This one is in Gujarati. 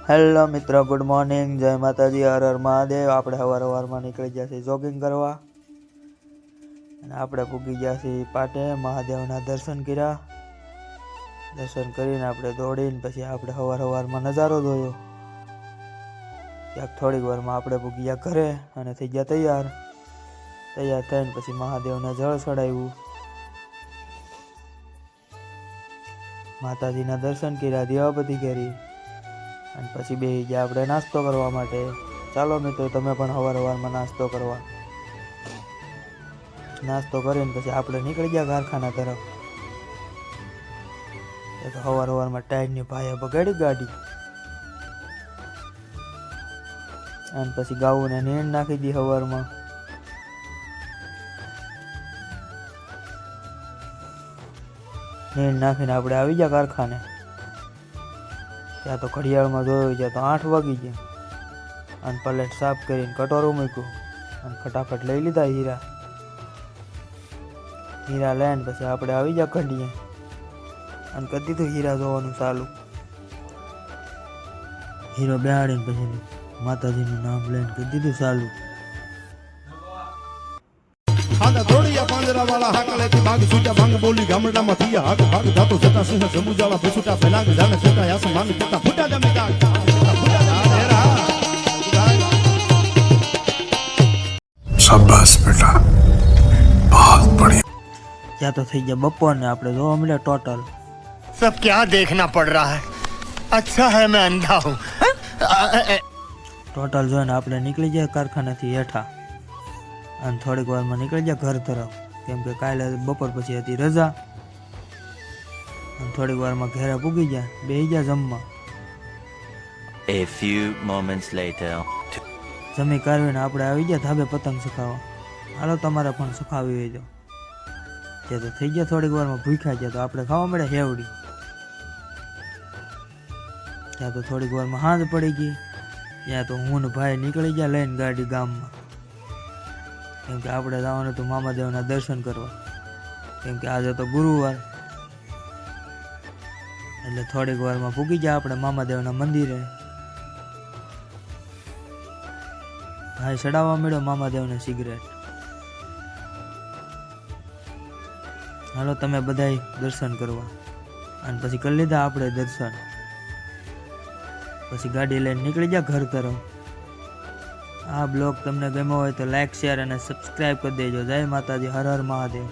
હેલો મિત્રો, ગુડ મોર્નિંગ, જય માતાજી, હર હર મહાદેવ। આપણે સવારમાં નીકળી ગયા છીએ જોગિંગ કરવા અને આપણે પૂગી ગયા છીએ પાટે। મહાદેવના દર્શન કર્યા। દર્શન કરીને આપણે દોડીને પછી આપણે સવારમાં નજારો જોયો। ક્યાંક થોડીક વારમાં આપણે પૂગી ગયા ઘરે અને થઈ ગયા તૈયાર થઈને પછી મહાદેવને જળ ચડાવ્યું, માતાજીના દર્શન કર્યા, દીવાબત્તી કરી અને પછી બેસી ગયા આપણે નાસ્તો કરવા માટે। ચાલો મિત્રો, તમે પણ સવારમાં નાસ્તો કરવા। નાસ્તો કરીને પછી આપણે નીકળી ગયા કારખાના તરફ। તો સવારમાં ટાયરની ભાઈએ બગાડી ગાડી અને પછી ગાઉને નીણ નાખી દી સવારમાં। નીણ નાખીને આપણે આવી ગયા કારખાને। ત્યાં તો ઘડિયાળમાં જોયું છે તો 8 વાગી ગયા અને પ્લેટ સાફ કરીને કટોરું મૂક્યું અને ફટાફટ લઈ લીધા હીરા લઈને પછી આપણે આવી ગયા ઘડીએ અને કરી દીધું હીરા જોવાનું ચાલુ। હીરો બેહાડીને પછી માતાજીનું નામ લઈને કરી દીધું ચાલુ। દોડિયા પાંજરા વાળા હાકલેથી ભાગ છૂટા ભાંગ બોલી ગામડામાં થયા હાક ભાગ ધાતો જતા સિંહ સમુજાળા ભૂસુટા ફેલાંગ જાને છૂટા આસમાન કેતા ફૂટા જમીદાર शाबाश बेटा, बहुत बढ़िया। ત્યાં તો થઈ ગયા બપોરને આપણે જોવા મળ્યા ટોટલ। सब क्या देखना पड़ रहा है? अच्छा है मैं अंधा हूँ। ટોટલ જોઈને આપણે નીકળી ગયા કારખાનાથી હેઠા અને થોડીક વારમાં નીકળી ગયા ઘર તરફ, કેમ કે કાલે બપોર પછી હતી રજા। અને થોડીક વારમાં ઘરે પૂગી ગયા, બેસી ગયા જમવા। A few moments later. જમી કાઢવીને આપણે આવી ગયા ધાબે પતંગ ચખાવવા। હાલો તમારે પણ ચખાવી હોય તો। ત્યાં તો થઈ ગયા થોડીક વારમાં ભૂખ્યા ગયા તો આપણે ખાવા મળ્યા હેવડી। ત્યાં તો થોડીક વારમાં સાંજ પડી ગઈ। ત્યાં તો હું ને ભાઈ નીકળી ગયા લઈને ગાડી ગામમાં, કેમ કે આપણે જવાનું હતું મામાદેવના દર્શન કરવા, કેમ કે આજે તો ગુરુવાર। એટલે થોડીક વારમાં પૂગી ગયા આપણે મામાદેવના મંદિરે। ભાઈ ચડાવવા મળ્યો મામાદેવને સિગરેટ। હાલો તમે બધાય દર્શન કરવા અને પછી કરી લીધા આપણે દર્શન। પછી ગાડી લઈને નીકળી ગયા ઘર તરફ। આ બ્લોગ તમને ગમ્યો હોય તો લાઈક, શેર અને સબસ્ક્રાઈબ કરી દેજો। જય માતાજી, હર હર મહાદેવ।